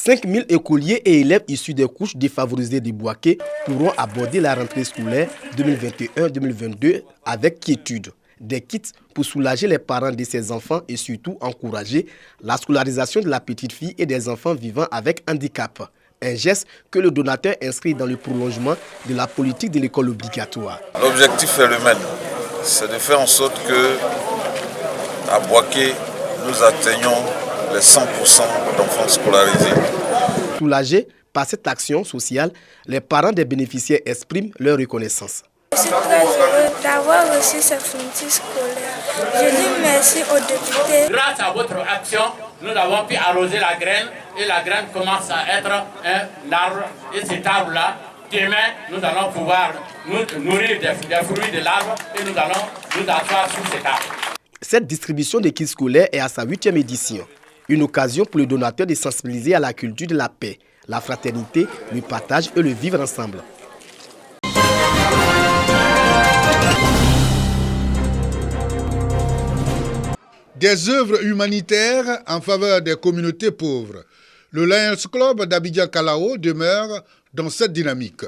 5000 écoliers et élèves issus des couches défavorisées de Bouaké pourront aborder la rentrée scolaire 2021-2022 avec quiétude. Des kits pour soulager les parents de ces enfants et surtout encourager la scolarisation de la petite fille et des enfants vivant avec handicap. Un geste que le donateur inscrit dans le prolongement de la politique de l'école obligatoire. L'objectif est le même, c'est de faire en sorte que à Bouaké, nous atteignons les 100% d'enfants scolarisés. Soulagés par cette action sociale, les parents des bénéficiaires expriment leur reconnaissance. Je suis très heureux d'avoir reçu cette fourniture scolaire. Je dis merci aux députés. Grâce à votre action, nous avons pu arroser la graine et la graine commence à être un arbre. Et cet arbre-là, demain, nous allons pouvoir nous nourrir des fruits de l'arbre et nous allons nous asseoir sur cet arbre. Cette distribution de kits scolaires est à sa 8e édition. Une occasion pour le donateur de sensibiliser à la culture de la paix, la fraternité, le partage et le vivre ensemble. Des œuvres humanitaires en faveur des communautés pauvres. Le Lions Club d'Abidjan-Kalao demeure dans cette dynamique.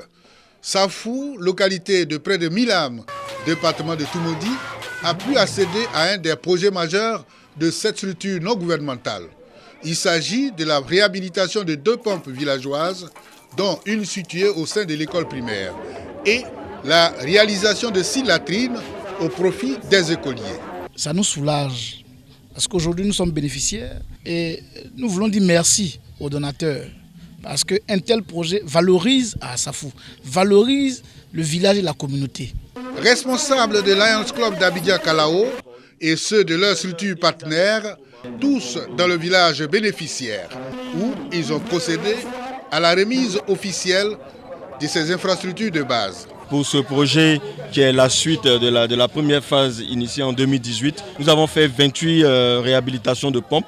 Safou, localité de près de 1000 âmes, département de Toumoudi, a pu accéder à un des projets majeurs de cette structure non gouvernementale. Il s'agit de la réhabilitation de 2 pompes villageoises, dont une située au sein de l'école primaire, et la réalisation de 6 latrines au profit des écoliers. Ça nous soulage, parce qu'aujourd'hui nous sommes bénéficiaires et nous voulons dire merci aux donateurs, parce qu'un tel projet valorise à Safou, valorise le village et la communauté. Responsables de Lions Club d'Abidjan-Kalao et ceux de leurs structures partenaires, tous dans le village bénéficiaire, où ils ont procédé à la remise officielle de ces infrastructures de base. Pour ce projet qui est la suite de la première phase initiée en 2018, nous avons fait 28 réhabilitations de pompes,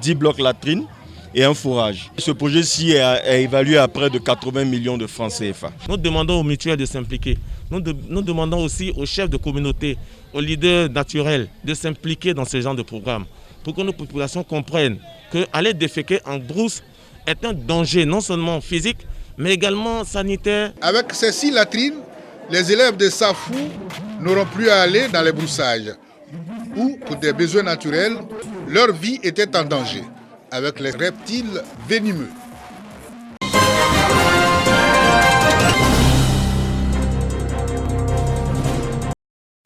10 blocs latrines et un fourrage. Ce projet-ci est évalué à près de 80 millions de francs CFA. Nous demandons aux mutuelles de s'impliquer. Nous demandons aussi aux chefs de communauté, aux leaders naturels de s'impliquer dans ce genre de programme pour que nos populations comprennent qu'aller déféquer en brousse est un danger non seulement physique mais également sanitaire. Avec ces 6 latrines, les élèves de Safou n'auront plus à aller dans les broussages où, pour des besoins naturels, leur vie était en danger avec les reptiles venimeux.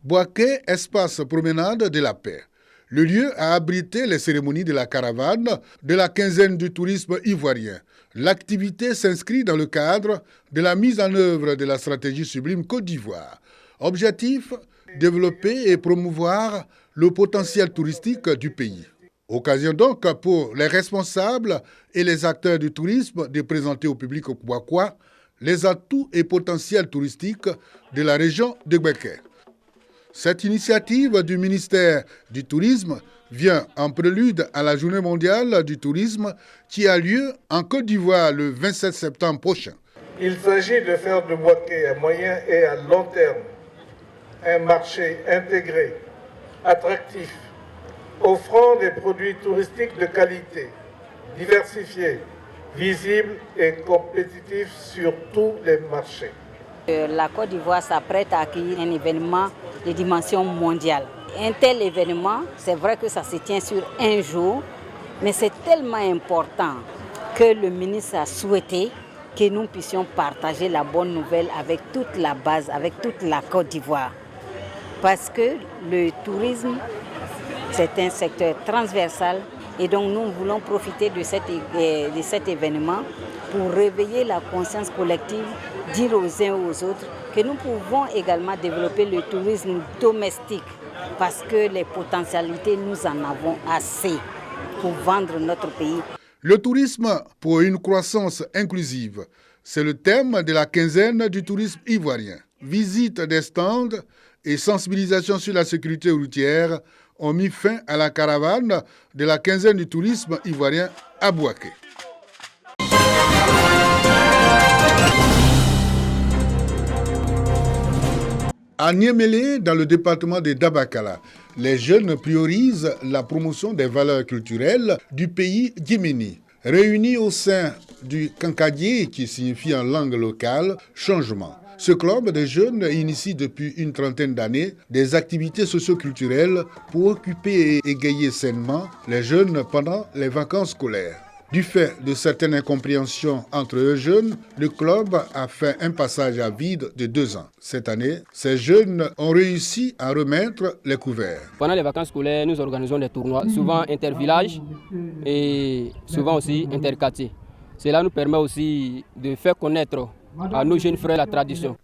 Bouaké, espace promenade de la paix. Le lieu a abrité les cérémonies de la caravane de la quinzaine du tourisme ivoirien. L'activité s'inscrit dans le cadre de la mise en œuvre de la stratégie Sublime Côte d'Ivoire. Objectif, développer et promouvoir le potentiel touristique du pays. Occasion donc pour les responsables et les acteurs du tourisme de présenter au public bouakois les atouts et potentiels touristiques de la région de Bouaké. Cette initiative du ministère du Tourisme vient en prélude à la Journée mondiale du tourisme qui a lieu en Côte d'Ivoire le 27 septembre prochain. Il s'agit de faire de Bouaké à moyen et à long terme un marché intégré, attractif, offrant des produits touristiques de qualité, diversifiés, visibles et compétitifs sur tous les marchés. La Côte d'Ivoire s'apprête à accueillir un événement de dimension mondiale. Un tel événement, c'est vrai que ça se tient sur un jour, mais c'est tellement important que le ministre a souhaité que nous puissions partager la bonne nouvelle avec toute la base, avec toute la Côte d'Ivoire. Parce que le tourisme, c'est un secteur transversal et donc nous voulons profiter de cet événement pour réveiller la conscience collective, dire aux uns aux autres que nous pouvons également développer le tourisme domestique parce que les potentialités, nous en avons assez pour vendre notre pays. Le tourisme pour une croissance inclusive, c'est le thème de la quinzaine du tourisme ivoirien. Visite des stands et sensibilisation sur la sécurité routière ont mis fin à la caravane de la quinzaine du tourisme ivoirien à Bouaké. À Niémélé, dans le département de Dabakala, les jeunes priorisent la promotion des valeurs culturelles du pays yéméni. Réunis au sein du Kankadié, qui signifie en langue locale changement. Ce club de jeunes initie depuis une trentaine d'années des activités socio-culturelles pour occuper et égayer sainement les jeunes pendant les vacances scolaires. Du fait de certaines incompréhensions entre eux jeunes, le club a fait un passage à vide de 2 ans. Cette année, ces jeunes ont réussi à remettre les couverts. Pendant les vacances scolaires, nous organisons des tournois, souvent intervillages et souvent aussi interquartiers. Cela nous permet aussi de faire connaître à nos jeunes frères la tradition.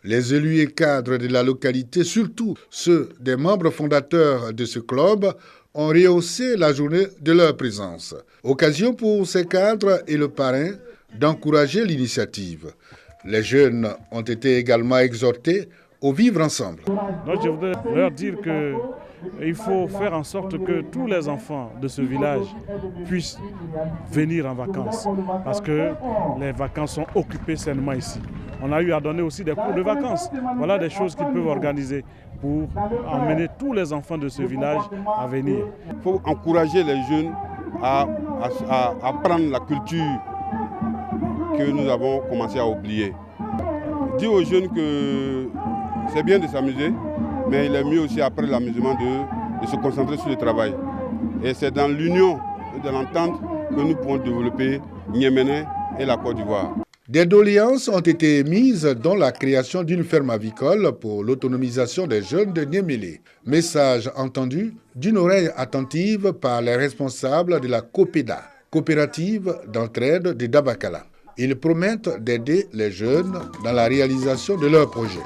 Les élus et cadres de la localité, surtout ceux des membres fondateurs de ce club, ont rehaussé la journée de leur présence. Occasion pour ces cadres et le parrain d'encourager l'initiative. Les jeunes ont été également exhortés au vivre ensemble. Donc je voudrais leur dire qu'il faut faire en sorte que tous les enfants de ce village puissent venir en vacances, parce que les vacances sont occupées sainement ici. On a eu à donner aussi des cours de vacances. Voilà des choses qu'ils peuvent organiser pour emmener tous les enfants de ce village à venir. Il faut encourager les jeunes à apprendre la culture que nous avons commencé à oublier. Dire aux jeunes que c'est bien de s'amuser, mais il est mieux aussi après l'amusement de se concentrer sur le travail. Et c'est dans l'union et dans l'entente que nous pourrons développer Niéméné et la Côte d'Ivoire. Des doléances ont été émises, dont la création d'une ferme avicole pour l'autonomisation des jeunes de Niémélé. Message entendu d'une oreille attentive par les responsables de la COPEDA, coopérative d'entraide de Dabakala. Ils promettent d'aider les jeunes dans la réalisation de leurs projets.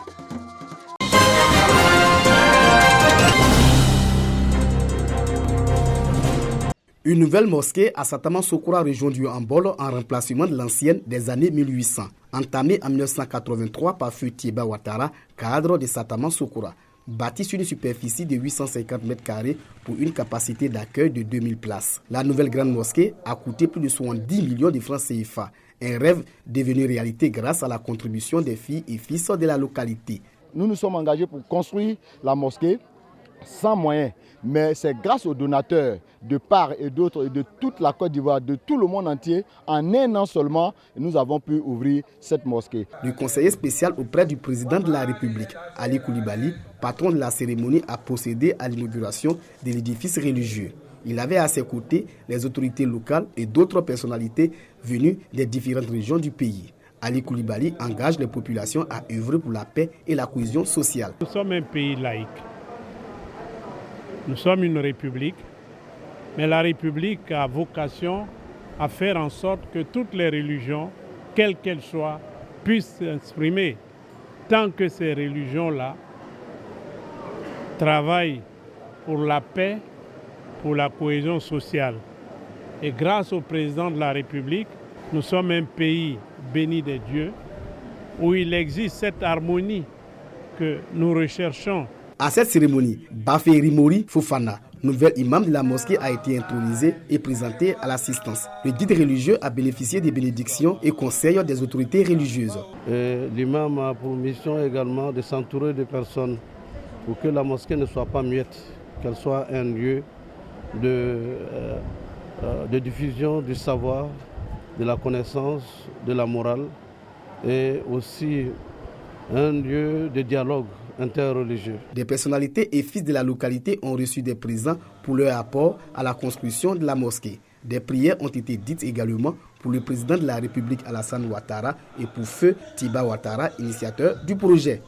Une nouvelle mosquée à Satama Sokora, région du Ambol, en remplacement de l'ancienne des années 1800, entamée en 1983 par Feu Tieba Ouattara, cadre de Satama Sokora. Bâtie sur une superficie de 850 m² pour une capacité d'accueil de 2000 places. La nouvelle grande mosquée a coûté plus de 70 millions de francs CFA. Un rêve devenu réalité grâce à la contribution des filles et fils de la localité. Nous nous sommes engagés pour construire la mosquée sans moyens, mais c'est grâce aux donateurs de part et d'autre, de toute la Côte d'Ivoire, de tout le monde entier. En 1 an seulement, nous avons pu ouvrir cette mosquée. Le conseiller spécial auprès du président de la République, Ali Koulibaly, patron de la cérémonie, a procédé à l'inauguration de l'édifice religieux. Il avait à ses côtés les autorités locales et d'autres personnalités venues des différentes régions du pays. Ali Koulibaly engage les populations à œuvrer pour la paix et la cohésion sociale. Nous sommes un pays laïque. Nous sommes une république, mais la république a vocation à faire en sorte que toutes les religions, quelles qu'elles soient, puissent s'exprimer. Tant que ces religions-là travaillent pour la paix, pour la cohésion sociale. Et grâce au président de la République, nous sommes un pays béni des dieux, où il existe cette harmonie que nous recherchons. À cette cérémonie, Bafé Rimori Fofana, nouvel imam de la mosquée, a été intronisé et présenté à l'assistance. Le guide religieux a bénéficié des bénédictions et conseils des autorités religieuses. L'imam a pour mission également de s'entourer de personnes pour que la mosquée ne soit pas muette, qu'elle soit un lieu de diffusion du savoir, de la connaissance, de la morale et aussi un lieu de dialogue interreligieux. Des personnalités et fils de la localité ont reçu des présents pour leur apport à la construction de la mosquée. Des prières ont été dites également pour le président de la République Alassane Ouattara et pour Feu Tieba Ouattara, initiateur du projet.